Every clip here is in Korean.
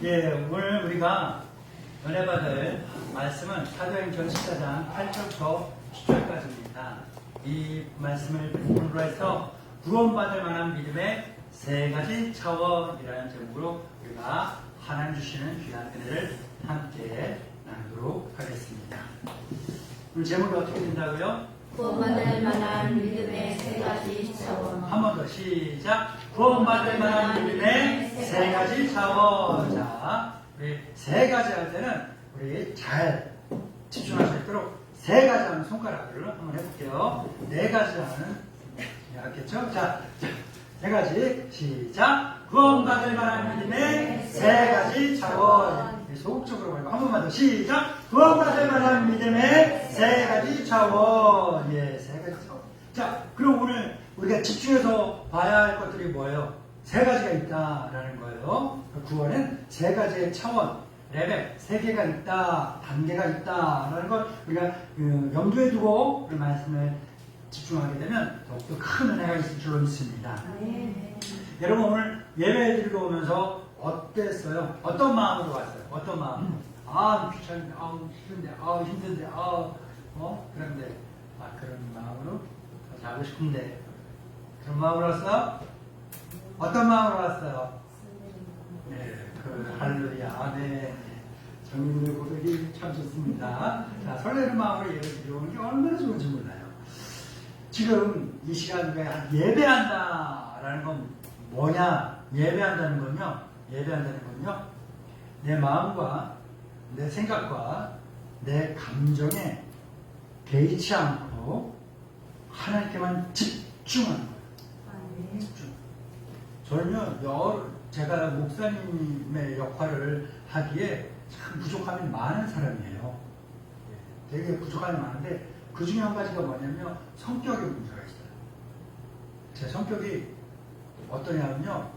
예, 오늘 우리가 은혜 받을 말씀은 사도행전 14장 8절부터 10절까지입니다. 이 말씀을 근본으로 해서 구원받을 만한 믿음의 세 가지 차원이라는 제목으로 우리가 하나님 주시는 귀한 은혜를 함께 나누도록 하겠습니다. 오늘 제목이 어떻게 된다고요? 구원받을 만한 믿음의 세 가지 차원. 한 번 더 시작. 구원받을 만한 믿음의 세 가지 차원. 자, 우리 세 가지 할 때는 우리 잘 집중할 수 있도록 세 가지 하는 손가락을 한번 해볼게요. 네 가지 하는 알겠죠? 자, 세 가지 시작. 구원받을 만한 믿음의 세 가지 차원. 소극적으로 말고 한 번만 더 시작. 구원받을 만한 믿음의 세 가지 차원. 예, 세 가지 차원. 자, 그럼 오늘 우리가 집중해서 봐야 할 것들이 뭐예요? 세 가지가 있다라는 거예요. 구원은 세 가지의 차원, 레벨, 세계가 있다, 단계가 있다라는 걸 우리가 염두에 두고 그 말씀을 집중하게 되면 더욱더 큰 은혜가 있을 줄로 믿습니다. 여러분 오늘 예배 드리러 오면서 어땠어요? 어떤 마음으로 왔어요? 어떤 마음? 아 귀찮은데, 싫은데, 힘든데, 그런데 그런 마음으로 자고 싶은데 그런 마음으로 왔어요? 어떤 마음으로 왔어요? 네, 할렐루야. 네, 정민의 고백이 참 좋습니다. 자, 설레는 마음으로 예배 드리러 오는 게 얼마나 좋은지 몰라요. 지금 이 시간에 예배한다라는 건 뭐냐? 예배한다는 건요, 내 마음과 내 생각과 내 감정에 개의치 않고 하나님께만 집중하는 거예요. 집중. 저는요, 제가 목사님의 역할을 하기에 참 부족함이 많은 사람이에요. 되게 부족함이 많은데 그 중에 한 가지가 뭐냐면 성격의 문제가 있어요. 제 성격이 어떠냐면요,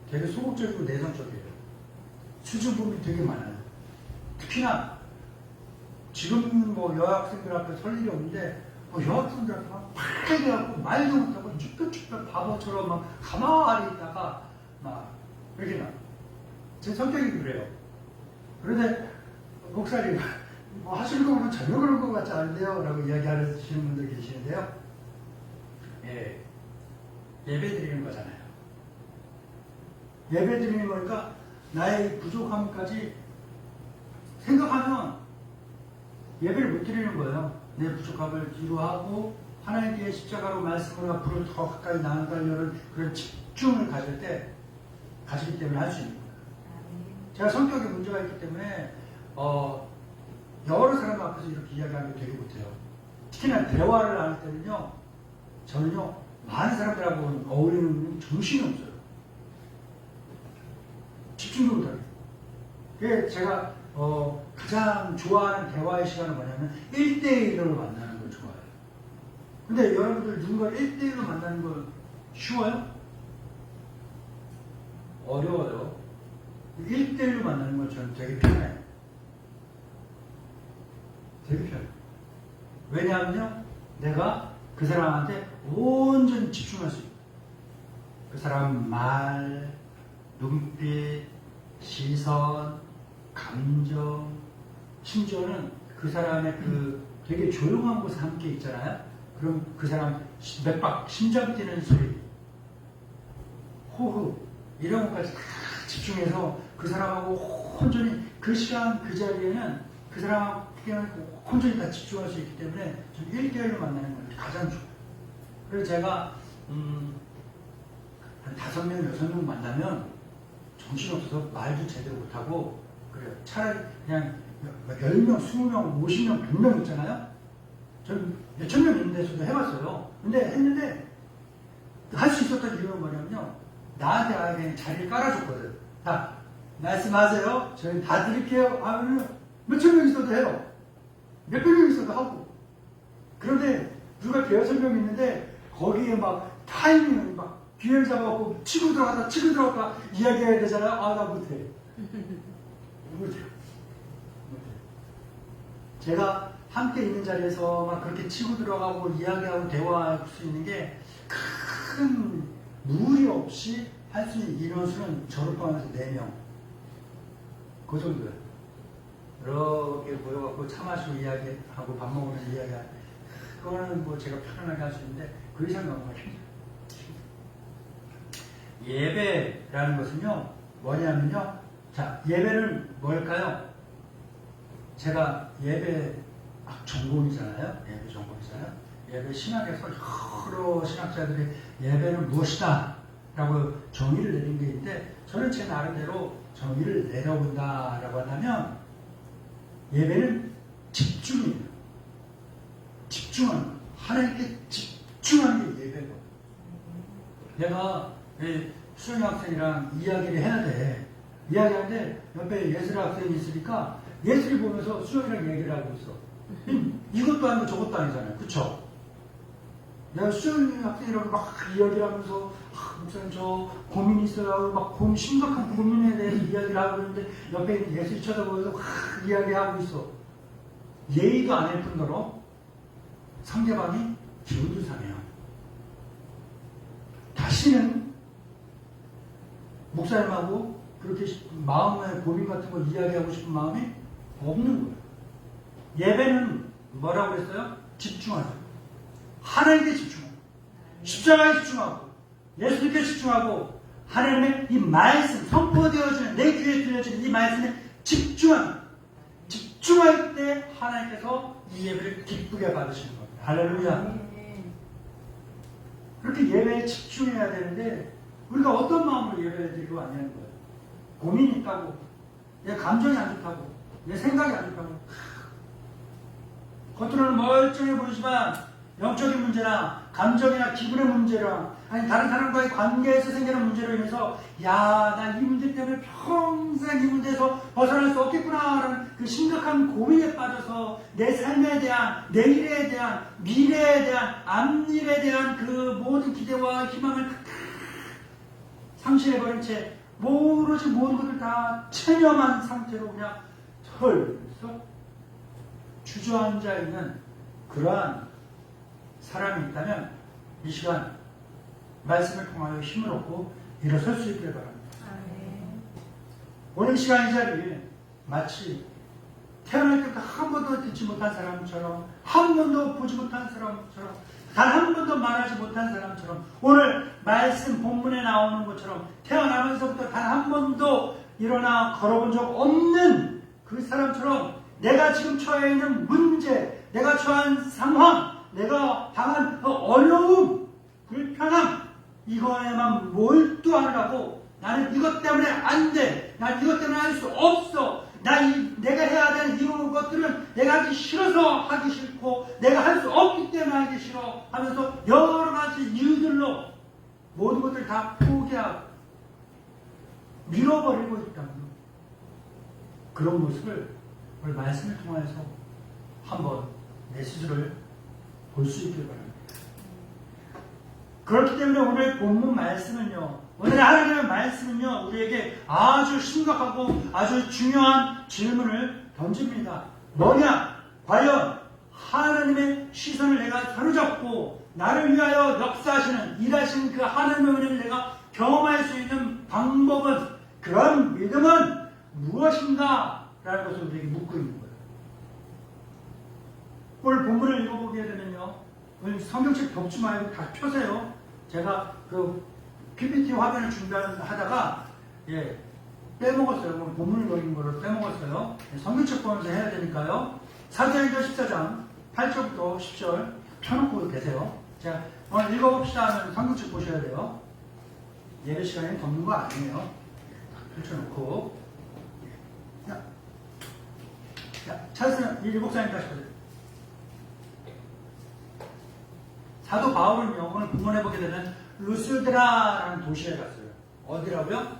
되게 소극적이고 내성적이에요. 수줍음이 되게 많아요. 특히나 지금 뭐 여학생들 앞에 설 일이 없는데 여학생들 앞에 막 얘기하고 말도 못하고 쭈뼛쭈뼛 바보처럼 막 가만히 있다가 막 이렇게 나. 제 성격이 그래요. 그런데 목사님 하시는 거 보면 전혀 그런 것 같지 않은데요? 라고 이야기하시는 분들 계시는데요. 예, 예배 드리는 거잖아요. 예배 드리는 거니까 나의 부족함까지 생각하면 예배를 못 드리는 거예요. 내 부족함을 뒤로하고 하나님께 십자가로 말씀을 앞으로 더 가까이 나아가려는 그런 집중을 가지기 때문에 할 수 있는 거예요. 제가 성격에 문제가 있기 때문에 여러 사람 앞에서 이렇게 이야기하는 게 되게 못해요. 특히나 대화를 할 때는요, 저는요 많은 사람들하고 어울리는 정신이 없어요. 집중도 못하게. 그게 제가 가장 좋아하는 대화의 시간은 뭐냐면 1대1로 만나는 걸 좋아해요. 근데 여러분들 누군가 1대1로 만나는 건 쉬워요? 어려워요. 1대1로 만나는 건 저는 되게 편해요. 되게 편해요. 왜냐하면요, 내가 그 사람한테 온전히 집중할 수 있어요. 그 사람 말, 눈빛, 시선, 감정, 심지어는 그 사람의 그 되게 조용한 곳에 함께 있잖아요. 그럼 그 사람 맥박, 심장 뛰는 소리, 호흡, 이런 것까지 다 집중해서 그 사람하고 온전히 그 시간 그 자리에는 그 사람하고 온전히 다 집중할 수 있기 때문에 좀 1대1로 만나는 건 가장 좋아요. 그래서 제가 한 5명, 6명 만나면 정신없어서 말도 제대로 못하고 그래요. 차라리 그냥 10명, 20명, 50명, 100명 있잖아요. 저는 몇천 명 있는 데서도 해봤어요. 근데 했는데 할 수 있었던 이유는 뭐냐면요, 나한테 아예 자리를 깔아줬거든. 자, 말씀하세요. 저희 다 드릴게요 하면은 몇천 명 있어도 해요. 몇백 명 있어도 하고. 그런데 누가 대여섯 명 있는데 거기에 막 타이밍을 막 기회를 잡아갖고 치고 들어갔다 이야기해야 되잖아요. 나 못해. 못해요. 제가 함께 있는 자리에서 막 그렇게 치고 들어가고 이야기하고 대화할 수 있는 게 큰 무리 없이 할 수 있는 인원수는 저를 포함해서 4명. 그 정도예요. 이렇게 모여갖고 차 마시고 이야기하고 밥 먹으면서 이야기하고, 그거는 뭐 제가 편안하게 할 수 있는데 그 이상 넘어가기 힘들어요. 예배라는 것은요, 뭐냐면요, 자, 예배는 뭘까요? 제가 예배 전공이잖아요. 예배 전공이잖아요. 예배 신학에서 여러 신학자들이 예배는 무엇이다 라고 정의를 내린 게 있는데, 저는 제 나름대로 정의를 내려본다라고 한다면 예배는 집중이에요. 집중하는, 하나님께 집중하는 게 예배고, 내가 수영 학생이랑 이야기를 해야 돼. 이야기하는데 옆에 예술 학생이 있으니까 예술이 보면서 수영이랑 얘기를 하고 있어. 이것도 아니고 저것도 아니잖아요. 그쵸? 내가 수영 학생이랑 막 이야기를 하면서, 목사님 저 고민이 있어요. 막 심각한 고민에 대해서 이야기를 하고 있는데 옆에 있는 예술이 쳐다보면서 막 이야기하고 있어. 예의도 안 할 뿐더러 상대방이 기분도 상해요. 다시는 목사님하고 그렇게 마음의 고민 같은 걸 이야기하고 싶은 마음이 없는 거예요. 예배는 뭐라고 그랬어요? 집중하자. 하나님께 집중하고, 십자가에 집중하고, 예수님께 집중하고, 하나님의 이 말씀, 선포되어지는 내 귀에 들려지는 이 말씀에 집중하는, 집중할 때 하나님께서 이 예배를 기쁘게 받으시는 겁니다. 할렐루야. 그렇게 예배에 집중해야 되는데 우리가 어떤 마음으로 예배를 드리고 왔냐는 거예요. 고민이 있다고, 내 감정이 안 좋다고, 내 생각이 안 좋다고, 겉으로는 멀쩡해 보이지만 영적인 문제나 감정이나 기분의 문제나 아니 다른 사람과의 관계에서 생기는 문제로 인해서, 야, 나 이 문제 때문에 평생 이 문제에서 벗어날 수 없겠구나라는 그 심각한 고민에 빠져서 내 삶에 대한, 내일에 대한, 미래에 대한, 앞일에 대한 그 모든 기대와 희망을 상실해버린 채 오로지 모든 것을 다 체념한 상태로 그냥 털썩 주저앉아 있는 그러한 사람이 있다면 이 시간 말씀을 통하여 힘을 얻고 일어설 수 있기를 바랍니다. 오늘 시간 이 자리에 마치 태어날 때부터 한 번도 듣지 못한 사람처럼, 한 번도 보지 못한 사람처럼, 단 한 번도 말하지 못한 사람처럼, 오늘 말씀 본문에 나오는 것처럼 태어나면서부터 단 한 번도 일어나 걸어본 적 없는 그 사람처럼 내가 지금 처해 있는 문제, 내가 처한 상황, 내가 당한 어려움, 불편함, 이거에만 몰두하느라고 나는 이것 때문에 안 돼, 난 이것 때문에 할 수 없어, 내가 해야 되는 이런 것들은 내가 하기 싫어서 하기 싫고 내가 할 수 없기 때문에 하기 싫어 하면서 여러 가지 이유들로 모든 것들을 다 포기하고 밀어버리고 있다는 그런 모습을 오늘 말씀을 통해서 한번 내 스스로를 볼 수 있길 바랍니다. 그렇기 때문에 오늘 본문 말씀은요, 오늘 하나님의 말씀은요, 우리에게 아주 심각하고 아주 중요한 질문을 던집니다. 뭐냐? 과연 하나님의 시선을 내가 사로잡고 나를 위하여 역사하시는, 일하시는 그 하나님의 은혜를 내가 경험할 수 있는 방법은, 그런 믿음은 무엇인가? 라는 것을 우리에게 묻고 있는 거예요. 오늘 본문을 읽어보게 되면요, 오늘 성경책 덮지 말고 다 펴세요. 제가 그 PPT 화면을 준비하다가 빼먹었어요. 오늘 본문을 읽는 거를 빼먹었어요. 성경책 보면서 해야 되니까요. 사도행전 14장 8절부터 10절 펴놓고 계세요. 자, 오늘 읽어봅시다 하면 성경책 보셔야 돼요. 예배 시간에 덮는 거 아니에요. 펼쳐놓고. 찾으면 이 목사님 다시 보세요. 사도 바울은요, 오늘 본문해 보게 되면 루스드라라는 도시에 갔어요. 어디라고요?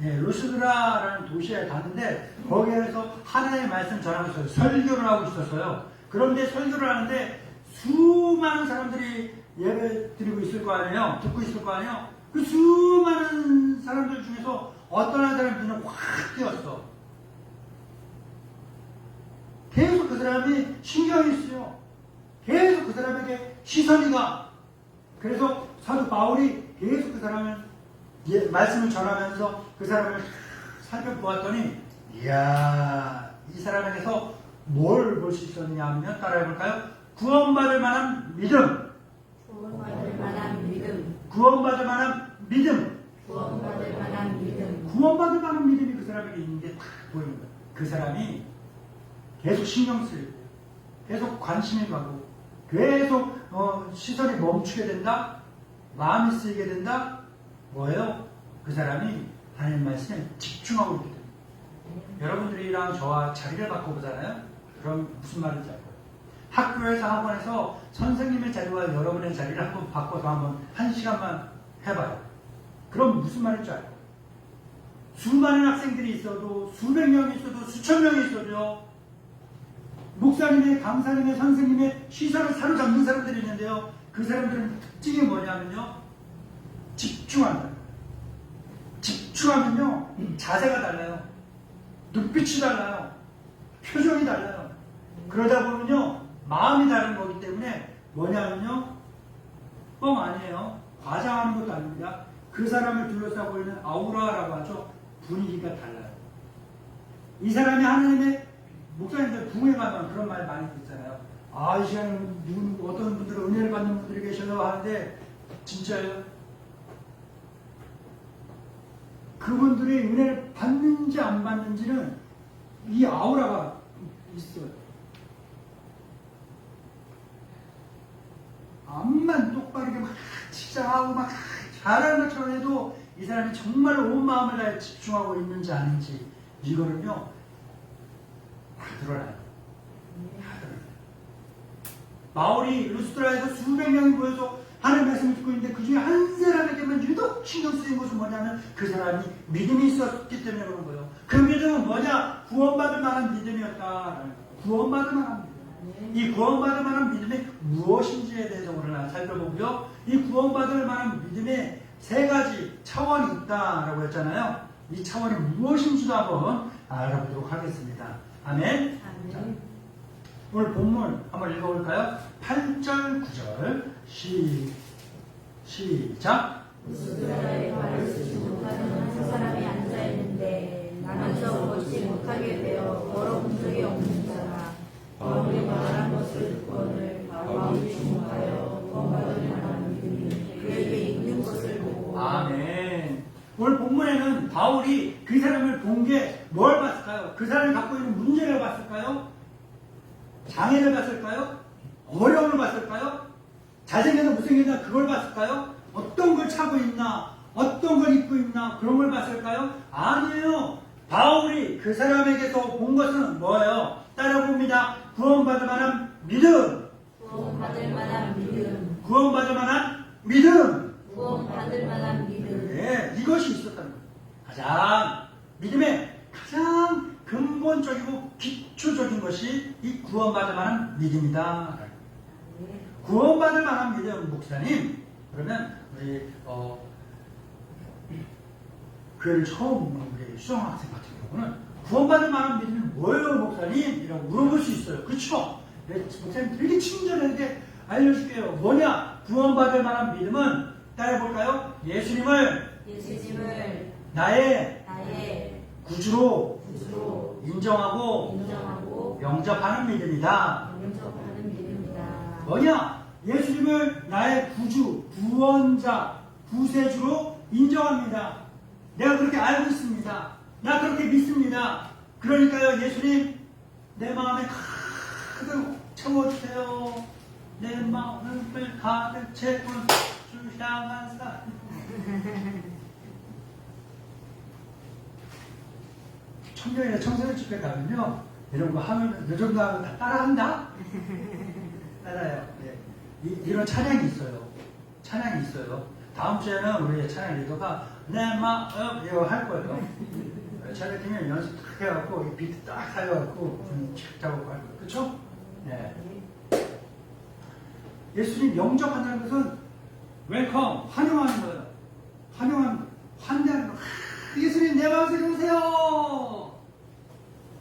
루스드라라는 도시에 갔는데 거기에서 하나님의 말씀 전하고 있어요. 설교를 하고 있었어요. 그런데 설교를 하는데 수많은 사람들이 예배 드리고 있을 거 아니에요? 듣고 있을 거 아니에요? 그 수많은 사람들 중에서 어떤 한 사람이 눈에 확 띄었어. 계속 그 사람이 신경이 쓰여. 계속 그 사람에게 시선이 가. 그래서 사도 바울이 계속 그 사람을 말씀을 전하면서 그 사람을 살펴보았더니, 이야, 이 사람에게서 뭘 볼 수 있었느냐 하면 따라해볼까요? 구원받을 만한 믿음. 구원받을 만한 믿음. 구원받을 만한 믿음. 구원받을 만한 믿음. 구원받을 만한 믿음이 그 사람에게 있는 게 딱 보이는 거예요. 그 사람이 계속 신경 쓰이고, 계속 관심이 가고, 계속 시선이 멈추게 된다? 마음이 쓰이게 된다? 뭐예요? 그 사람이 하나님 말씀에 집중하고 있게 됩니다. 여러분들이랑 저와 자리를 바꿔보잖아요? 그럼 무슨 말인지 알아요? 학교에서 학원에서 선생님의 자리와 여러분의 자리를 한번 바꿔서 한번 1시간만 해봐요. 그럼 무슨 말인지 알아요? 수많은 학생들이 있어도 수백 명이 있어도 수천 명이 있어도요. 목사님의, 강사님의, 선생님의 시선을 사로잡는 사람들이 있는데요. 그 사람들은 특징이 뭐냐면요. 집중한다. 집중하면요. 자세가 달라요. 눈빛이 달라요. 표정이 달라요. 그러다 보면요. 마음이 다른 거기 때문에 뭐냐면요. 뻥 아니에요. 과장하는 것도 아닙니다. 그 사람을 둘러싸고 있는 아우라라고 하죠. 분위기가 달라요. 이 사람이 하나님의 목사님들 부흥회 가면 그런 말 많이 듣잖아요. 아, 이 시간에 어떤 분들은 은혜를 받는 분들이 계셔서 하는데 진짜요? 그분들이 은혜를 받는지 안 받는지는 이 아우라가 있어요. 암만 똑바르게 막 치장하고 막 잘하는 것처럼 해도 이 사람이 정말 온 마음을 다해 집중하고 있는지 아닌지 이거는요 다 드러나요. 다 드러나요. 바울이 루스드라에서 수백 명이 모여서 하나님 말씀을 듣고 있는데 그 중에 한 사람에게만 유독 신경 쓰인 것은 뭐냐면 그 사람이 믿음이 있었기 때문에 그런 거예요. 그 믿음은 뭐냐? 구원받을 만한 믿음이었다. 구원받을 만한 믿음. 이 구원받을 만한 믿음이 무엇인지에 대해서 오늘 살펴보고요. 이 구원받을 만한 믿음에 세 가지 차원이 있다라고 했잖아요. 이 차원이 무엇인지도 한번 알아보도록 하겠습니다. 아멘. 자, 오늘 본문 한번 읽어볼까요? 8절, 9절 시작. 루스드라에 발을 쓰지 못하는 한 사람이 앉아있는데 나면서 걷지 못하게 되어 걸어본 적이 없는 자라. 바울이 말한 것을 듣고는 바울이 주목하여 구원받을 만한 믿음이 그에게 있는 것을 보고. 아멘. 오늘 본문에는 바울이 그 사람을 본 게 뭘 봤을까요? 그 사람이 갖고 있는 문제를 봤을까요? 장애를 봤을까요? 어려움을 봤을까요? 잘생겨서 못생겼나 그걸 봤을까요? 어떤 걸 차고 있나? 어떤 걸 입고 있나? 그런 걸 봤을까요? 아니에요. 바울이 그 사람에게서 본 것은 뭐예요? 따라봅니다. 구원받을 만한 믿음. 구원받을 만한 믿음. 구원받을 만한 믿음. 구원받을 만한 믿음. 네, 이것이 있었다는 거예요. 가장 믿음의 가장 근본적이고 기초적인 것이 이 구원받을 만한 믿음이다. 구원받을 만한 믿음, 목사님. 그러면 우리 교회를 처음 오는 우리 수정학생 같은 경우는 구원받을 만한 믿음이 뭐예요, 목사님? 이라고 물어볼 수 있어요. 그렇죠? 목사님 되게 친절하게 알려줄게요. 뭐냐? 구원받을 만한 믿음은 따라해볼까요? 예수님을 나의 구주로 인정하고 영접하는 믿음이다. 뭐냐? 예수님을 나의 구주, 구원자, 구세주로 인정합니다. 내가 그렇게 알고 있습니다. 나 그렇게 믿습니다. 그러니까요, 예수님, 내 마음에 가득 채워주세요. 내 마음을 가득 채워 주향한 사. 청년이나 청소년 집회 가면요, 이런 거 하면, 요 정도 하면 다 따라한다? 따라요. 네. 이런 찬양이 있어요. 찬양이 있어요. 다음 주에는 우리 찬양 리더가 내 마음 이거 할 거예요. 찬양팀에 연습 딱 해갖고 비트 딱 살려갖고 쫙 잡고 할 거예요. 그쵸? 네. 예수님 영접한다는 것은 웰컴, 환영하는 거예요. 환영하는 거예요. 환대하는 거예요. 예수님 내 마음속에 오세요.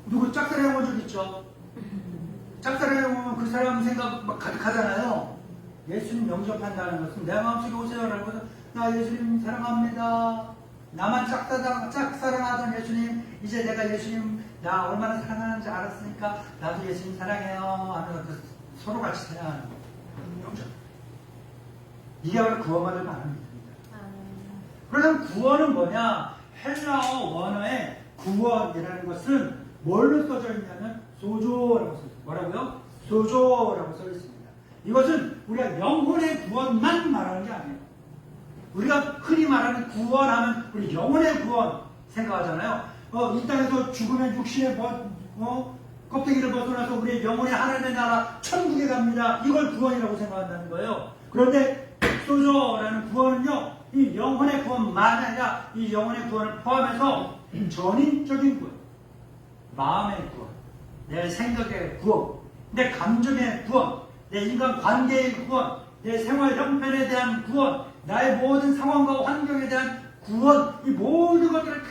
누구 짝사랑해 본 적 있죠? 짝사랑해 보면 그 사람 생각 막 가득하잖아요. 예수님 영접한다는 것은 내 마음속에 오세요라는 것은 나 예수님 사랑합니다. 나만 짝사랑하던 예수님, 이제 내가 예수님 나 얼마나 사랑하는지 알았으니까 나도 예수님 사랑해요 하면서 서로 같이 사랑하는 영적. 이게 바로 구원받을 만한 믿음입니다. 그러면 구원은 뭐냐? 헬라어 원어에 구원이라는 것은 뭘로 써져 있냐면 소조라고 써 있습니다. 뭐라고요? 소조라고 써 있습니다. 이것은 우리가 영혼의 구원만 말하는 게 아니에요. 우리가 흔히 말하는 구원하면 우리 영혼의 구원 생각하잖아요. 이 땅에서 죽으면 육신의 껍데기를 벗어나서 우리의 영혼의 하나님의 나라 천국에 갑니다. 이걸 구원이라고 생각한다는 거예요. 그런데 소조라는 구원은요, 이 영혼의 구원만이 아니라 이 영혼의 구원을 포함해서 전인적인 구원, 마음의 구원, 내 생각의 구원, 내 감정의 구원, 내 인간 관계의 구원, 내 생활 형편에 대한 구원, 나의 모든 상황과 환경에 대한 구원, 이 모든 것들을 다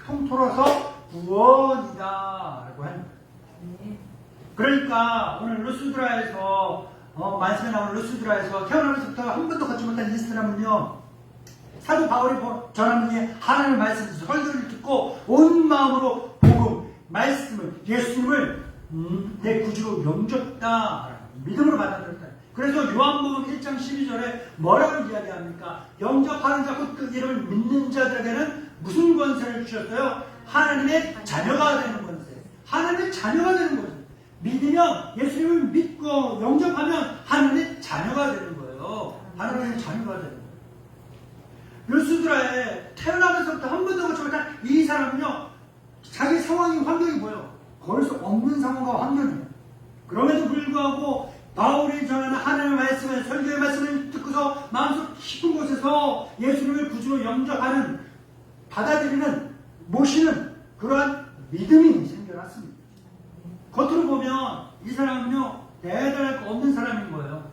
통틀어서 구원이다라고 하는 거예요. 그러니까 오늘 루스드라에서 말씀에 나오는 루스드라에서 태어나면서부터 한 번도 걷지 못한 이 사람은요, 사도 바울이 전하는 게 하나님의 말씀, 설교를 듣고 온 마음으로 복음, 말씀을, 예수님을 내 구주로 영접했다, 믿음으로 받아들였다. 그래서 요한복음 1장 12절에 뭐라고 이야기합니까? 영접하는 자, 곧 그 이름을 믿는 자들에게는 무슨 권세를 주셨어요? 하나님의 자녀가 되는 권세. 하나님의 자녀가 되는 거죠. 믿으면, 예수님을 믿고 영접하면 하나님의 자녀가 되는 거예요. 하나님의 자녀가 되는 거예요. 루스드라에 태어나면서부터 한 번도 그렇지 못한 이 사람은요, 자기 상황이, 환경이 뭐예요? 걸을 수 없는 상황과 환경이에요. 그럼에도 불구하고 바울이 전하는 하나님의 말씀을, 설교의 말씀을 듣고서 마음속 깊은 곳에서 예수님을 구주로 영접하는, 받아들이는, 모시는 그러한 믿음이 생겨났습니다. 겉으로 보면 이 사람은요, 대단할 거 없는 사람인 거예요.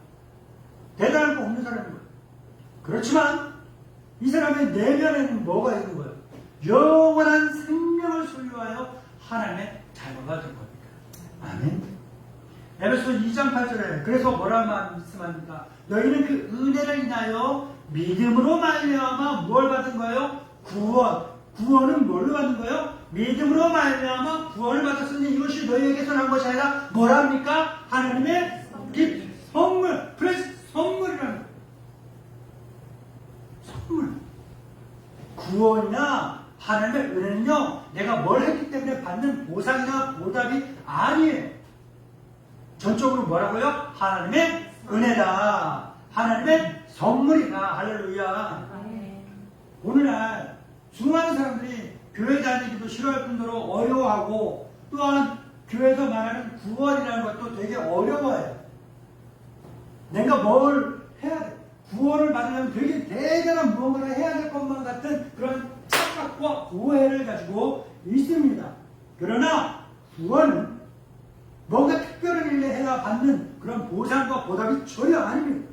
대단할 거 없는 사람인 거예요. 그렇지만 이 사람의 내면에는 뭐가 있는 거예요? 영원한 생명을 소유하여 하나님의 자녀가 된 겁니다. 아멘. 에베소 2장 8절에 그래서 뭐라고 말씀합니까? 너희는 그 은혜를 인하여 믿음으로 말미암아 뭘 받은 거예요? 구원. 구원은 뭘로 받은 거예요? 믿음으로 말미암아 구원을 받았으니 이것이 너희에게서 난 것이 아니라 뭐랍니까? 하나님의 선물, 프레스 선물이라는 거예요. 선물. 구원이나 하나님의 은혜는요, 내가 뭘 했기 때문에 받는 보상이나 보답이 아니에요. 전적으로 뭐라고요? 하나님의 은혜다. 하나님의 선물이다. 할렐루야. 오늘날 수많은 사람들이 교회 다니기도 싫어할 뿐더러 어려워하고, 또한 교회에서 말하는 구원이라는 것도 되게 어려워해요. 내가 뭘 해야 돼? 구원을 받으려면 되게 대단한 무언가를 해야 될 것만 같은 그런 착각과 오해를 가지고 있습니다. 그러나 구원은 뭔가 특별한 일을 해야 받는 그런 보상과 보답이 전혀 아닙니다.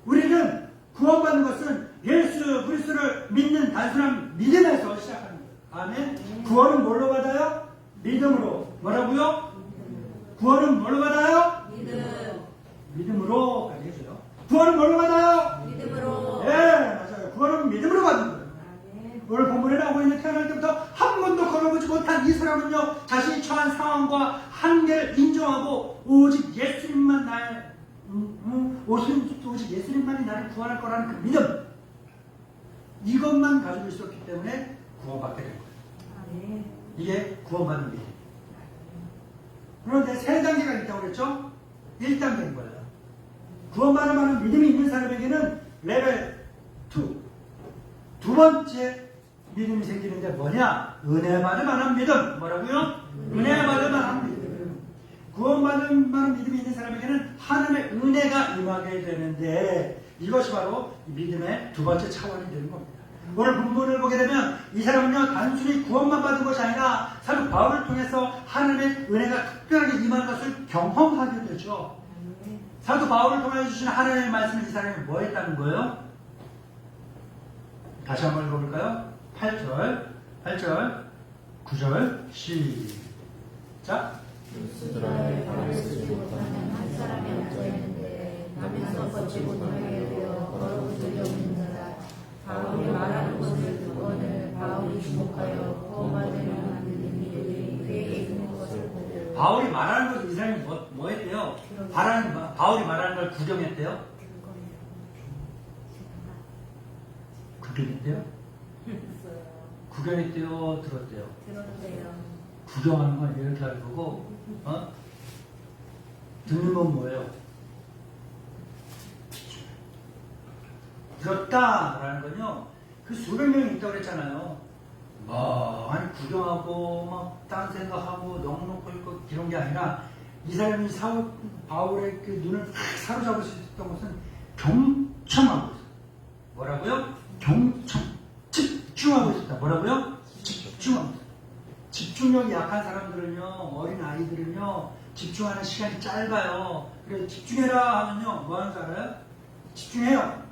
우리는 구원받는 것은 예수 그리스도를 믿는 단순한 믿음에서 시작하는 거예요. 아멘. 구원은 뭘로 받아요? 믿음으로. 뭐라고요? 구원은 뭘로 받아요? 믿음으로까지 해줘요. 구원은 뭘로 받아요? 믿음으로. 예, 맞아요. 구원은 믿음으로 받는 거예요. 오늘 본문에 나오고 있는 태어날 때부터 한 번도 걸어보지 못한 이 사람은요, 자신이 처한 상황과 한계를 인정하고 오직 예수님만 오직 예수님만이 나를 구원할 거라는 그 믿음, 이것만 가지고 있었기 때문에 구원받게 된 거예요. 이게 구원받는 믿음. 그런데 세 단계가 있다고 그랬죠? 1단계인 거예요. 구원받을 만한 믿음이 있는 사람에게는 레벨 2, 두 번째 믿음이 생기는데 뭐냐? 은혜 받을 만한 믿음. 뭐라고요? 은혜 받을 만한 믿음. 구원받을 만한 믿음이 있는 사람에게는 하나님의 은혜가 임하게 되는데, 이것이 바로 믿음의 두 번째 차원이 되는 겁니다. 오늘 본문을 보게 되면 이 사람은요, 단순히 구원만 받은 것이 아니라 사도 바울을 통해서 하나님의 은혜가 특별하게 임하는 것을 경험하게 되죠. 사도 바울을 통해 주신 하나님의 말씀을 이 사람이 뭐 했다는 거예요? 다시 한번 읽어볼까요? 8절, 9절, 시작. 루스드라에 발을 쓰지 못하는 한 사람이 앉아있는데 나면서 걷지 못하게 되어 걸어본 적이 없는 자라. 바울이 말하는 것을 듣고는 주목하여 구원받을 만한 믿음이 그에게 있는 것을 보고 바울이 말하는 것을 이 사람이 뭐 했대요? 바울이 말하는 걸 구경했대요? 구경했대요? 구경했대요? 들었대요? 들었대요. 구경하는 건 이렇게 할 거고, 듣는 건 뭐예요? 들었다라는 건요, 그 수백 명이 있다고 그랬잖아요. 아니, 구경하고, 막, 딴 생각하고, 넉넉고 있고, 이런 게 아니라, 이 사람이 바울의 그 눈을 딱 사로잡을 수 있었던 것은 경청하고 있었어요. 뭐라고요? 경청. 집중하고 있었다. 뭐라고요? 집중하고 있었다. 집중력이 약한 사람들은요, 어린 아이들은요, 집중하는 시간이 짧아요. 그래서 집중해라 하면요, 뭐 하는 줄 알아요? 집중해요.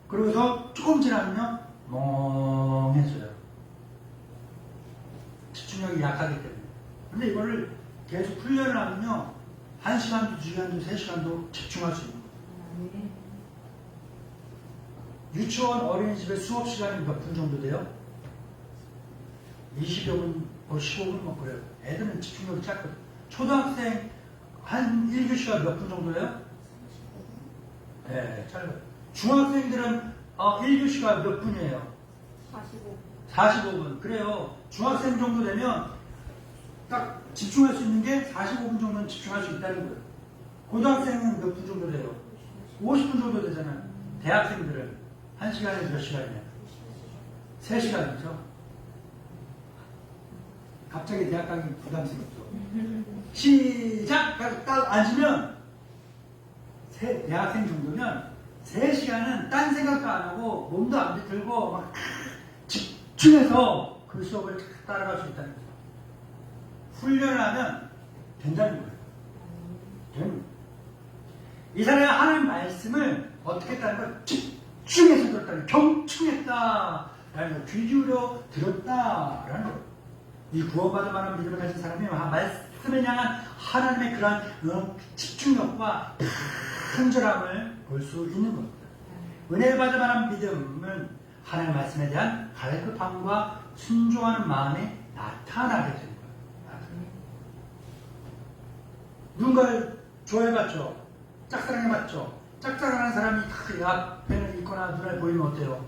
그러고서 조금 지나면요, 멍해져요. 집중력이 약하기 때문에. 근데 이거를 계속 훈련을 하면요, 1시간도, 2시간도, 3시간도 집중할 수 있는 거예요. 유치원 어린이집에 수업 시간이 몇 분 정도 돼요? 20여 분, 15분 뭐 그래요. 애들은 집중력이 짧거든요. 초등학생 한 1교시가 몇 분 정도예요? 네, 짧아요. 중학생들은 1교시가 몇 분이에요? 45분. 그래요. 중학생 정도 되면 딱 집중할 수 있는 게 45분 정도는 집중할 수 있다는 거예요. 고등학생은 몇 분 정도 돼요? 50분 정도 되잖아요. 대학생들은 1시간에 몇 시간이냐? 3시간이죠. 갑자기 대학 가기 부담스럽죠. 시작! 딱 앉으면 대학생 정도면 3시간은 딴 생각도 안 하고 몸도 안 비틀고 막 집중해서 그 수업을 따라갈 수 있다는 거죠. 훈련을 하면 된다는 거예요. 되는 거예요. 이 사람이 하는 말씀을 어떻게 했다는 걸 집중해서 들었다는 거예요. 경청했다라는 거, 귀 기울여 들었다라는 거예요. 이 구원받을 만한 믿음을 가진 사람이 말씀을 향한 하나님의 그러한 집중력과 간절함을 볼 수 있는 겁니다. 은혜를 받을 만한 믿음은 하나님의 말씀에 대한 갈급함과 순종하는 마음이 나타나게 되는 거예요. 누군가를 좋아해봤죠? 짝사랑해봤죠? 짝사랑하는 사람이 그 앞에는 있거나 눈에 보이면 어때요?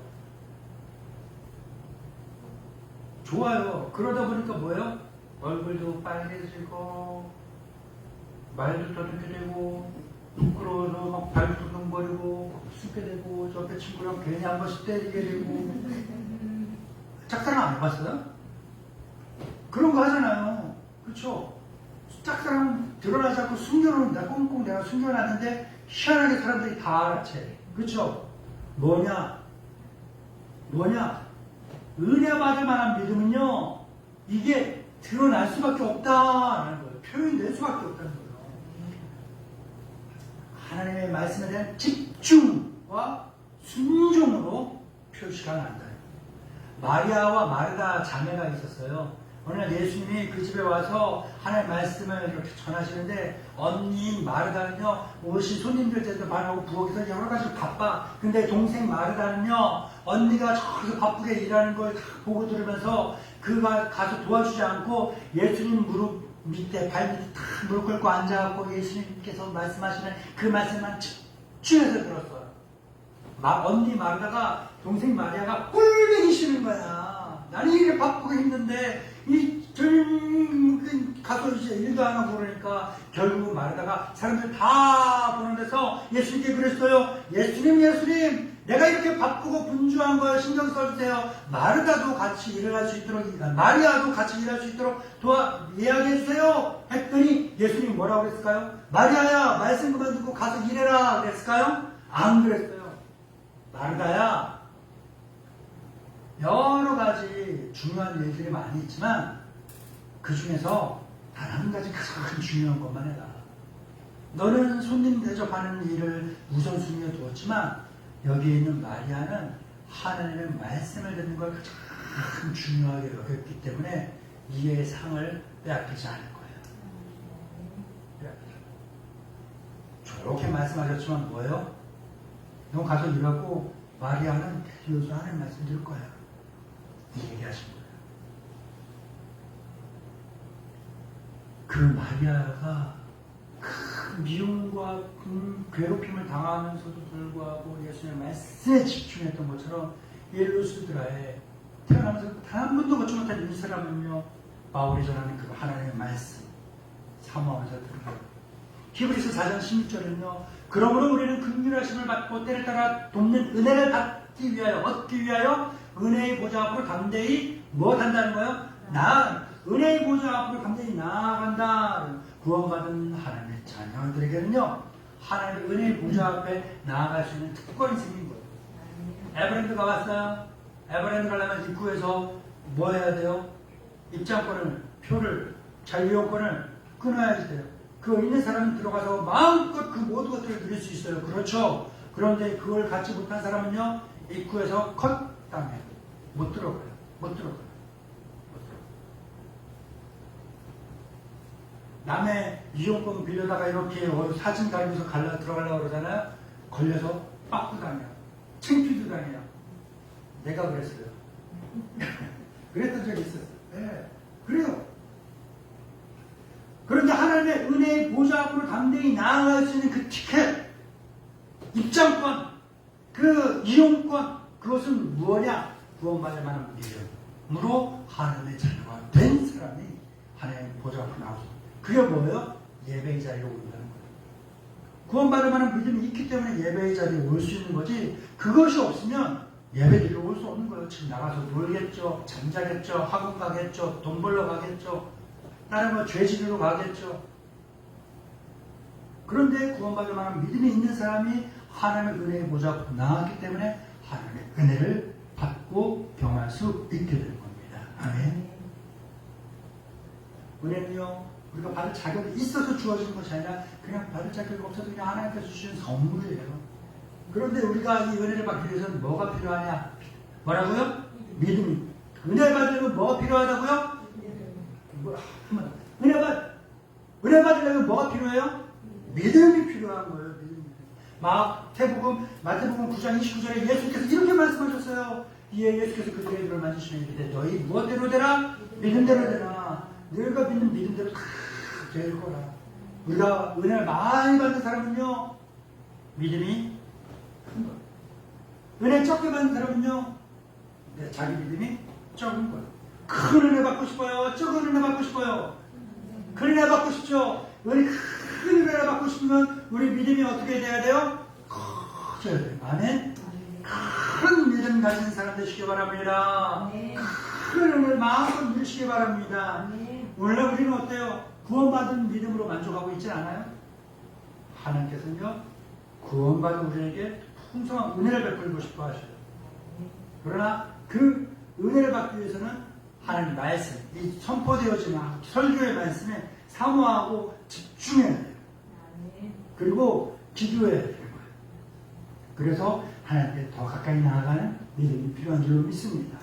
좋아요. 그러다 보니까 뭐예요? 얼굴도 빨개지고 말도 더듬게 되고 부끄러워서 막 발도 둥거리고 쑥게 되고 옆에 친구랑 괜히 한 번씩 때리게 되고. 짝사랑 안 해봤어요? 그런 거 하잖아요. 그렇죠? 짝사랑 드러나지 않고 숨겨놓는다. 꽁꽁 내가 숨겨놨는데 희한하게 사람들이 다 알아채. 그렇죠? 뭐냐? 은혜 받을 만한 믿음은요, 이게 드러날 수밖에 없다라는 거예요. 표현될 수밖에 없다는 거예요. 하나님의 말씀에 대한 집중과 순종으로 표시가 난다. 마리아와 마르다 자매가 있었어요. 어느 날 예수님이 그 집에 와서 하나님의 말씀을 이렇게 전하시는데 언니인 마르다는요, 오신 손님들 때도 반하고 부엌에서 여러 가지로 바빠. 근데 동생 마르다는요, 언니가 저기서 바쁘게 일하는 걸 다 보고 들으면서 그가 가서 도와주지 않고 예수님 무릎 밑에 발 밑에 탁 무릎 꿇고 앉아갖고 예수님께서 말씀하시는 그 말씀만 집중해서 들었어요. 언니 마르다가 동생 마리아가 꼴보기 싫은 거야. 나는 이렇게 바쁘고 힘든데 가서 이제 일도 안 하고 그러니까 결국 마르다가 사람들 다 보는 데서 예수님께 그랬어요. 예수님 내가 이렇게 바쁘고 분주한 걸 신경 써주세요. 마르다도 같이 일할 수 있도록, 마리아도 같이 일할 수 있도록 이야기해주세요. 했더니 예수님 뭐라고 그랬을까요? 마리아야, 말씀 그만두고 가서 일해라 그랬을까요? 안 그랬어요. 마르다야, 여러 가지 중요한 일들이 많이 있지만 그 중에서 단 한 가지 가장 중요한 것만 해라. 너는 손님 대접하는 일을 우선순위에 두었지만 여기에 있는 마리아는 하나님의 말씀을 듣는 걸 가장 중요하게 여겼기 때문에 이의 상을 빼앗기지 않을 거예요. 저렇게 말씀하셨지만 뭐예요? 너 가서 일하고 마리아는 비로소 하나님 말씀 들을 거야. 이 얘기하신 거예요. 그 마리아가 큰 미움과 괴롭힘을 당하면서도 불구하고 예수님의 말씀에 집중했던 것처럼 이 루스드라에 태어나면서 단 한 번도 걷지 못한 이 사람은요, 바울이 전하는 그 하나님의 말씀 사모하면서 들은 거예요. 히브리서 4장 16절은요, 그러므로 우리는 긍휼하심을 받고 때를 따라 돕는 은혜를 받기 위하여, 얻기 위하여 은혜의 보좌 앞으로 담대히 무엇한다는 거예요? 은혜의 보좌 앞으로 담대히 나아간다. 구원받은 하나님의 자녀들에게는요, 하나님의 은혜의 보좌 앞에 나아갈 수 있는 특권이 생긴 거예요. 에버랜드가 왔어요. 에버랜드 가려면 입구에서 뭐 해야 돼요? 입장권을, 표를, 자유용권을 끊어야지 돼요. 그거 있는 사람은 들어가서 마음껏 그 모든 것들을 누릴 수 있어요. 그렇죠? 그런데 그걸 갖지 못한 사람은요, 입구에서 컷 당해요. 못 들어가요. 못 들어가요. 남의 이용권 빌려다가 이렇게 사진 달면서 들어가려고 그러잖아요. 걸려서 빠꾸 당해요. 창피도 당해요. 내가 그랬어요. 그랬던 적이 있었어요. 네. 그래요. 그런데 하나님의 은혜의 보좌 앞으로 담대히 나아갈 수 있는 그 티켓, 입장권, 그 이용권, 그것은 무엇이냐? 구원받을 만한 믿음으로 하나님의 자녀가 된 사람이 하나님의 보좌 앞으로 나오죠. 그게 뭐예요? 예배의 자리에 온다는 거예요. 구원받을 만한 믿음이 있기 때문에 예배의 자리에 올 수 있는 거지, 그것이 없으면 예배드리러 올 수 없는 거예요. 지금 나가서 놀겠죠, 잠자겠죠, 학원 가겠죠, 돈 벌러 가겠죠, 다른 뭐 죄 지으러 가겠죠. 그런데 구원받을 만한 믿음이 있는 사람이 하나님의 은혜의 보좌 앞으로 나왔기 때문에 하나님의 은혜를 받고 경험할 수 있게 되는 겁니다. 아멘. 은혜는요, 우리가 받을 자격이 있어서 주어지는 것이 아니라 그냥 받을 자격이 없어도 그냥 하나님께서 주시는 선물이에요. 그런데 우리가 이 은혜를 받기 위해서는 뭐가 필요하냐? 뭐라고요? 믿음이. 은혜 받으려면 뭐가 필요하다고요? 은혜 받으려면 뭐가 필요해요? 믿음이 필요한 거예요. 믿음이. 마태복음 9장 29절에 예수께서 이렇게 말씀하셨어요. 이에 예수께서 그들의 눈을 만지시며 이르되 너희 무엇대로 되라? 믿음대로 되라. 너희가 믿는 믿음대로 다 될 거라. 우리가 은혜를 많이 받는 사람은요, 믿음이 큰 거예요. 은혜 적게 받는 사람은요, 자기 믿음이 적은 거예요. 큰 은혜 받고 싶어요? 적은 은혜 받고 싶어요? 큰 은혜 받고 싶죠? 큰 은혜 받고 싶으면 우리 믿음이 어떻게 돼야 돼요? 커져야 돼요. 아멘? 큰 믿음 가진 사람 되시기 바랍니다. 큰 은혜를 마음껏 누리시기 바랍니다. 오늘날 우리는 어때요? 구원받은 믿음으로 만족하고 있지 않아요? 하나님께서는요, 구원받은 우리에게 풍성한 은혜를 베풀고 싶어 하셔요. 그러나 그 은혜를 받기 위해서는 하나님 말씀, 이 선포되어지는 설교의 말씀에 사모하고 집중해야 돼요. 그리고 기도해야 되는 거예요. 그래서 하나님께 더 가까이 나아가는 믿음이 필요한 줄로 믿습니다.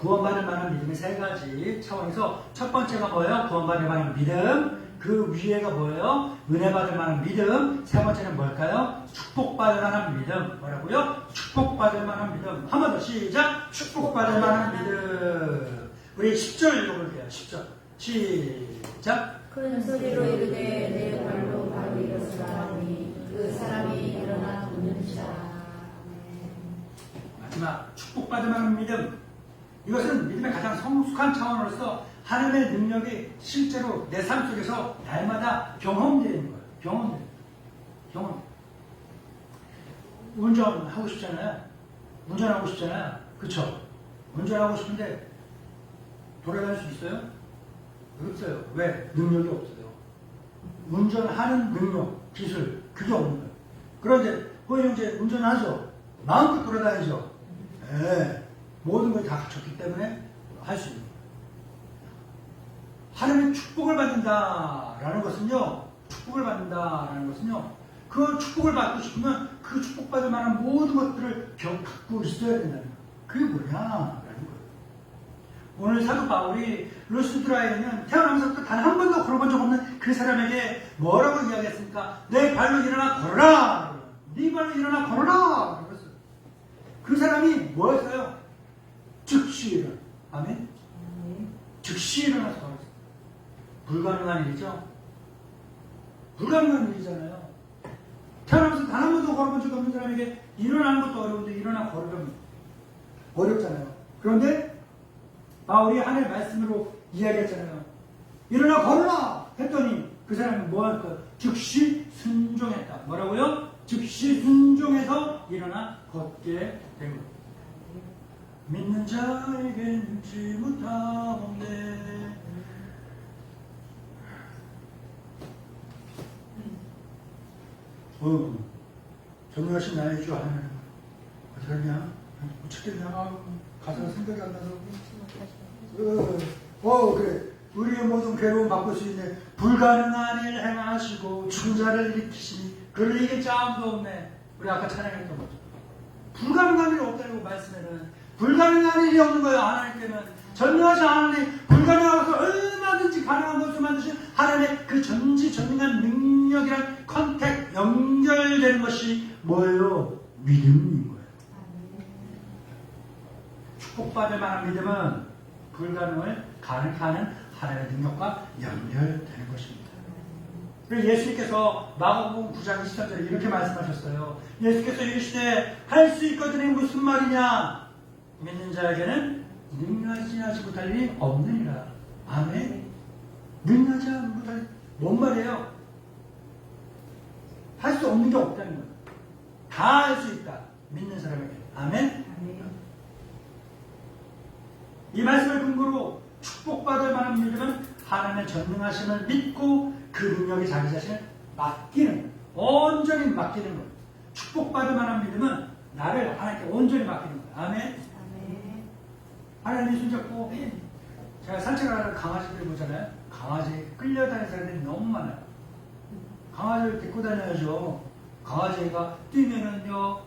구원받을 만한 믿음의 세 가지 차원에서 첫 번째가 뭐예요? 구원받을 만한 믿음. 그 위에가 뭐예요? 은혜 받을 만한 믿음. 세 번째는 뭘까요? 축복받을 만한 믿음. 뭐라고요? 축복받을 만한 믿음. 한 번 더 시작. 축복받을 만한 믿음. 우리 10절 읽어볼게요. 10절 시작. 큰 소리로 이르되 내 발로 바로 일어서라니 그 사람이 일어나 웃는지라. 마지막 축복받을 만한 믿음. 이것은 믿음의 가장 성숙한 차원으로서 하나님의 능력이 실제로 내 삶 속에서 날마다 경험되는 거예요. 경험. 운전하고 싶잖아요. 그쵸? 운전하고 싶은데 돌아다닐 수 있어요? 없어요. 왜? 능력이 없어요. 운전하는 능력, 기술, 그게 없는 거예요. 그런데 호영 형제 운전하죠? 마음껏 돌아다니죠? 네. 모든 것이 다 갖췄기 때문에 할 수 있는 거예요. 하나님의 축복을 받는다라는 것은요, 그 축복을 받고 싶으면 그 축복받을 만한 모든 것들을 갖고 있어야 된다는 거예요. 그게 뭐냐라는 거예요. 오늘 사도 바울이 루스드라에 있는 태어나면서부터 단 한 번도 걸어본 적 없는 그 사람에게 뭐라고 이야기했습니까? 내 발로 일어나 걸어라! 네 발로 일어나 걸어라! 그랬어요. 그 사람이 뭐였어요? 즉시 일어나. 아멘? 즉시 일어나서 걸었어요. 불가능한 일이죠. 불가능한 일이잖아요. 태어나면서 단 한 번도 걸어본 적 없는 사람에게 일어나는 것도 어려운데 일어나 걸으면 어렵잖아요. 그런데 바울이 하나님의 말씀으로 이야기했잖아요. 일어나 걸어라 했더니 그 사람이 뭐 할까요? 즉시 순종했다. 뭐라고요? 즉시 순종해서 일어나 걷게 된 겁니다. 믿는 자에게 눈치 못하건대. 전능하신 나의 주 하나님 어떡하냐? 못 찾겠냐? 가사가 생각이 안 나서 그래. 우리의 모든 괴로움 바꿀 수 있네. 불가능한 일 행하시고 죽은 자를 일으키시니 그를 이길 자 아무도 없네. 우리 아까 찬양했던 거죠. 불가능한 일이 없다고 말씀에는 불가능한 일이 없는 거예요. 하나님께는 전능하신 하나님, 불가능한 것을 얼마든지 가능한 것을 만드신 하나님의 그 전지전능한 능력이란 컨택 연결되는 것이 뭐예요? 믿음인 거예요. 축복받을 만한 믿음은 불가능을 가능케 하는 하나님의 능력과 연결되는 것입니다. 그래서 예수님께서 마가복음 9장 23절에 이렇게 말씀하셨어요. 예수께서 이르시되 할 수 있거든이 무슨 말이냐? 믿는 자에게는 능하지 못할 일이 없느니라. 아멘. 능하지 못할 일, 뭔 말이에요? 할 수 없는 게 없다는 거예요. 다 할 수 있다. 믿는 사람에게. 아멘. 이 말씀을 근거로 축복받을 만한 믿음은 하나님의 전능하심을 믿고 그 능력이 자기 자신을 맡기는 거예요. 온전히 맡기는 거예요. 축복받을 만한 믿음은 나를 하나님께 온전히 맡기는 거예요. 아멘. 하나님이 손잡고 제가 산책하러 강아지들 보잖아요. 강아지 끌려다니는 사람들이 너무 많아요. 강아지를 데리고 다녀야죠. 강아지가 뛰면은요,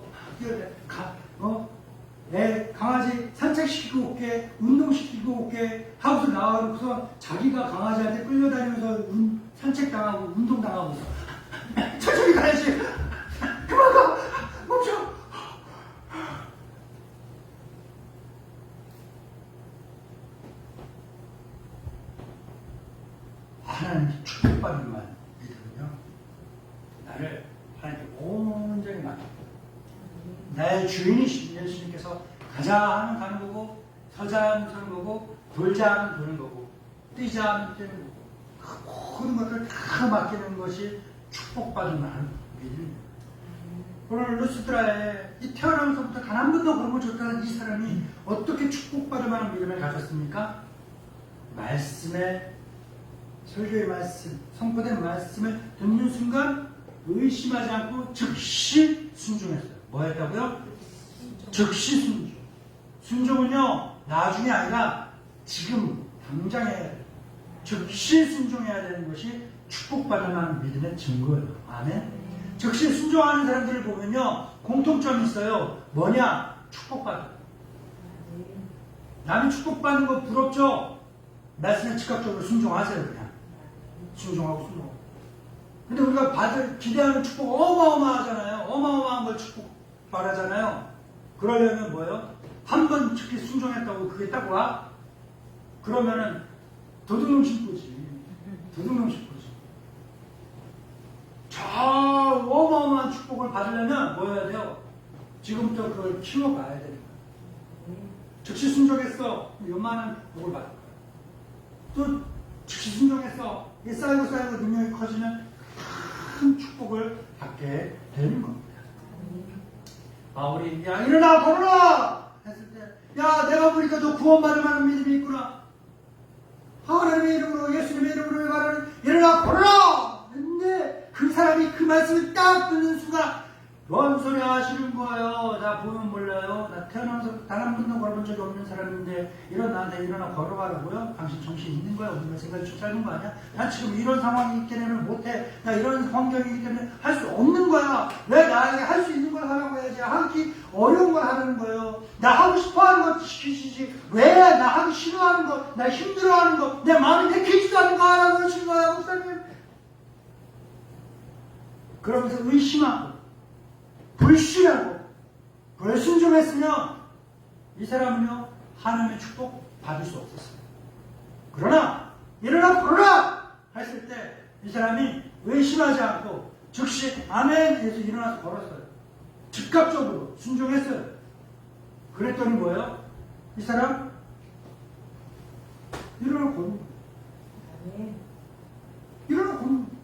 강아지 산책시키고 올게, 운동시키고 올게 하고서 나와서 자기가 강아지한테 끌려다니면서 산책당하고 운동당하고 있어. 천천히 가야지. 그만 가. 멈춰. 하나님께 축복받는 말 믿으면요, 나를 하나님께 온전히 맡깁니다. 나의 주인이신 예수님께서 가자 하면 가는 거고, 서자 하면 서는 거고, 돌자 하면 도는 거고, 뛰자 하면 뛰는 거고, 모든 것을 다 맡기는 것이 축복받은 말 믿음입니다. 오늘 루스드라에 이 태어나면서부터 단 한 번도 그런 걸 줬다는 이 사람이 어떻게 축복받을 만한 믿음을 가졌습니까? 말씀에 설교의 말씀, 선포된 말씀을 듣는 순간 의심하지 않고 즉시 순종했어요. 뭐 했다고요? 즉시 순종. 순종은요, 나중에 아니라 지금 당장 해야 돼요. 즉시 순종해야 되는 것이 축복받을 만한 믿음의 증거예요. 아멘. 즉시 순종하는 사람들을 보면요, 공통점이 있어요. 뭐냐? 축복받아. 남이 축복받는 거 부럽죠? 말씀에 즉각적으로 순종하세요. 그냥 순종하고 순종. 근데 우리가 기대하는 축복 어마어마하잖아요. 어마어마한 걸 축복 바라잖아요. 그러려면 뭐예요? 한 번 특히 순종했다고 그게 딱 와? 그러면은 도둑놈 신고지. 도둑놈 신고지. 저 어마어마한 축복을 받으려면 뭐 해야 돼요? 지금부터 그걸 키워가야 되는 거예요. 즉시 순종했어. 요만한 복을 받을 거예요. 또 즉시 순종했어. 이 쌓이고 능력이 커지면 큰 축복을 받게 되는 겁니다. 바울이 야 일어나 걸어라 했을 때, 야 내가 보니까 너 구원받을 만한 믿음이 있구나. 하나님의 이름으로, 예수님의 이름으로 말하는 일어나 걸어라 했는데 그 사람이 그 말씀을 딱 듣는 순간 뭔 소리 하시는 거예요? 나 보면 몰라요. 나 태어나면서 단 한 번도 걸어본 적이 없는 사람인데 나한테 일어나 걸어가라고요? 당신 정신 있는 거야? 우리가 생각이 좀 짧은 거 아니야? 나 지금 이런 상황이 있기 때문에 못해. 나 이런 환경이기 때문에 할 수 없는 거야. 왜 나에게 할 수 있는 걸 하라고 해야지. 하기 어려운 걸 하는 거예요. 나 하고 싶어 하는 거 시키시지. 왜 나 하기 싫어하는 거, 나 힘들어하는 거, 내 마음이 내키지도 않는 거 하라고 하시는 거야, 목사님. 그러면서 의심하고 불신하고 불순종했으면 이 사람은요, 하나님의 축복 받을 수 없었어요. 그러나 일어나 걸어라 사람이 의심하지 않고 즉시 아멘 해서 일어나서 걸었어요. 즉각적으로 순종했어요. 그랬더니 뭐예요? 이 사람 일어나고 걷는 거예요. 일어나고 걷는 거예요.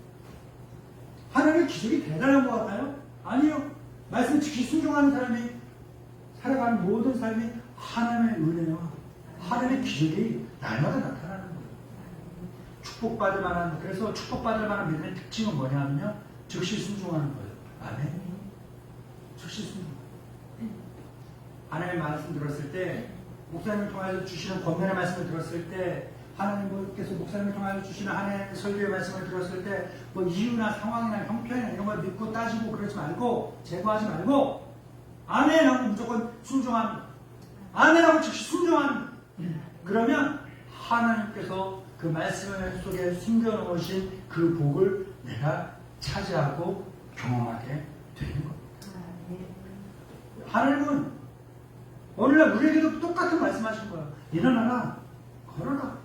하나님의 기적이 대단한 것 같나요? 아니요. 말씀 즉시 순종하는 사람이 살아가는 모든 삶이 하나님의 은혜와 하나님의 기적이 날마다 나타나는 거예요. 축복받을 만한, 그래서 축복받을 만한 믿음의 특징은 뭐냐면요, 즉시 순종하는 거예요. 아멘. 즉시 순종. 하나님의 말씀 들었을 때, 목사님을 통해서 주시는 권면의 말씀을 들었을 때, 하나님께서 목사님을 통해서 주시는 하나님의 설교의 말씀을 들었을 때, 뭐 이유나 상황이나 형편이나 이런 걸 믿고 따지고 그러지 말고, 제거하지 말고, 아멘 하고 무조건 순종하는 거예요. 아멘 하고 즉시 순종하는 거예요. 그러면 하나님께서 그 말씀 속에 숨겨놓으신 그 복을 내가 차지하고 경험하게 되는 겁니다. 하나님은 오늘날 우리에게도 똑같은 말씀하신 거예요. 일어나라, 걸어라.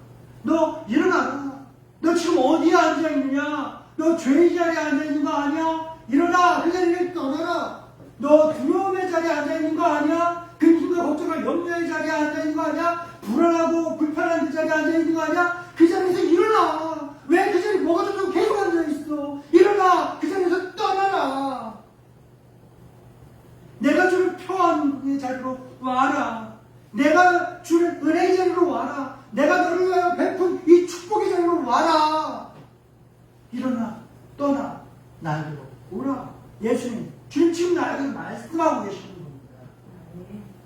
너 일어나라. 너 지금 어디에 앉아있느냐? 너 죄의 자리에 앉아있는 거 아니야? 일어나. 그 자리를 떠나라. 너 두려움의 자리에 앉아있는 거 아니야? 근심과 걱정과 염려의 자리에 앉아있는 거 아니야? 불안하고 불편한 그 자리에 앉아있는 거 아니야? 그 자리에서 일어나. 왜 그 자리에 뭐가 좋다고 계속 앉아있어? 일어나. 그 자리에서 떠나라. 내가 주는 평안의 자리로 와라. 내가 주는 은혜의 자리로 와라. 내가 너를 위하여 베푼 이 축복의 자리로 와라. 일어나. 떠나. 나에게로 오라. 예수님, 주님 지금 나에게 말씀하고 계시는 겁니다.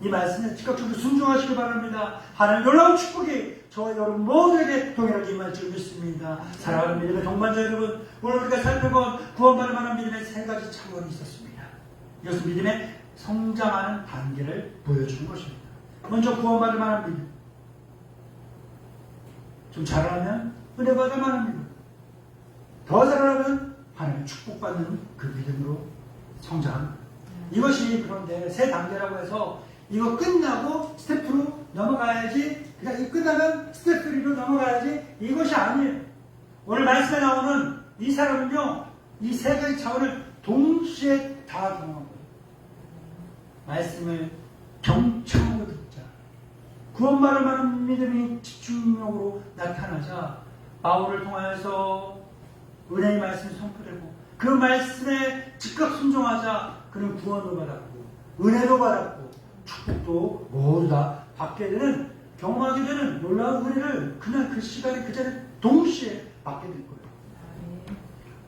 이 말씀에 즉각적으로 순종하시기 바랍니다. 하나님 놀라운 축복이 저와 여러분 모두에게 동일하게 임할 줄 믿습니다. 사랑하는 믿음의 동반자 여러분, 오늘 우리가 살펴본 구원받을 만한 믿음의 세 가지 차원이 있었습니다. 이것은 믿음의 성장하는 단계를 보여주는 것입니다. 먼저 구원받을 만한 믿음. 좀 자라면 은혜 받을 만한 믿음. 더 자라면 하나님의 축복받는 그 믿음으로 성장. 이것이 그런데 세 단계라고 해서 이거 끝나고 스텝 2로 넘어가야지, 그냥 이 끝나면 스텝 3로 넘어가야지, 이것이 아니에요. 오늘 말씀에 나오는 이 사람은요, 이 세 가지 차원을 동시에 다 경험한 거예요. 말씀을 경청하고 듣자. 구원받을 만한 믿음이 집중력으로 나타나자 바울을 통하여서 은혜의 말씀이 선포되고 그 말씀에 즉각 순종하자 그는 구원도 받았고 은혜도 받았고 축복도 모두 다 받게 되는, 경험하게 되는 놀라운 은혜를 그냥 그 시간에 그 자리에 동시에 받게 될 거예요.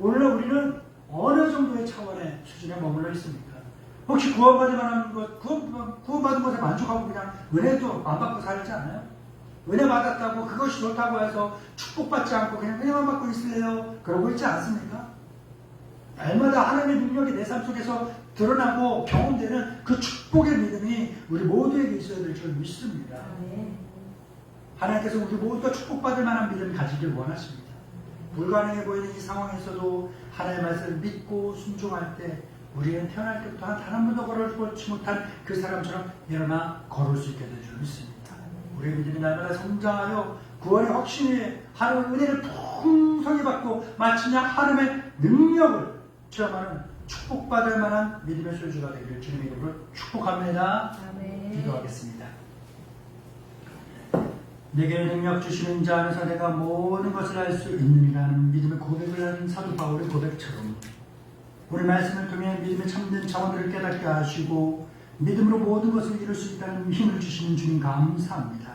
오늘날 우리는 어느 정도의 차원의 수준에 머물러 있습니까? 혹시 구원받을 만한 것, 구원받은 것에 만족하고 그냥 은혜도 안 받고 살지 않아요? 은혜 받았다고 그것이 좋다고 해서 축복받지 않고 그냥 은혜만 받고 있을래요? 그러고 있지 않습니까? 날마다 하나님의 능력이 내 삶 속에서 드러나고 경험되는 그 축복의 믿음이 우리 모두에게 있어야 될 줄 믿습니다. 하나님께서 우리 모두가 축복받을 만한 믿음을 가지길 원하십니다. 불가능해 보이는 이 상황에서도 하나님의 말씀을 믿고 순종할 때 우리는 태어날 때부터 단 한 번도 걸어보지 못한 그 사람처럼 일어나 걸을 수 있게 될 줄 믿습니다. 우리의 믿음이 날마다 성장하여 구원의 확신이 하나님의 은혜를 풍성히 받고 마침내 하나님의 능력을 체험하는 축복받을 만한 믿음의 소유주가 되기를 주님의 이름으로 축복합니다. 아멘. 기도하겠습니다. 내게 능력 주시는 자 안에서 내가 모든 것을 알 수 있느니라는 믿음의 고백을 하는 사도 바울의 고백처럼 우리 말씀을 통해 믿음의 참된 차원들을 깨닫게 하시고 믿음으로 모든 것을 이룰 수 있다는 힘을 주시는 주님 감사합니다.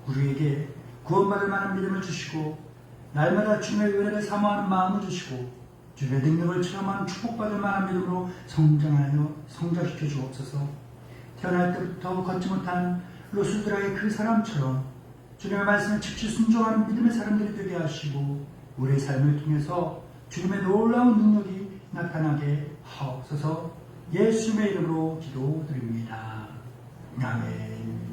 우리에게 구원받을 만한 믿음을 주시고 날마다 주님의 은혜를 사모하는 마음을 주시고 주님의 능력을 체험하는 축복받을 만한 믿음으로 성장하여 성장시켜 주옵소서. 태어날 때부터 걷지 못한 로스드라의 그 사람처럼 주님의 말씀을 즉시 순종하는 믿음의 사람들이 되게 하시고 우리의 삶을 통해서 주님의 놀라운 능력이 나타나게 하옵소서. 예수님의 이름으로 기도드립니다. 아멘.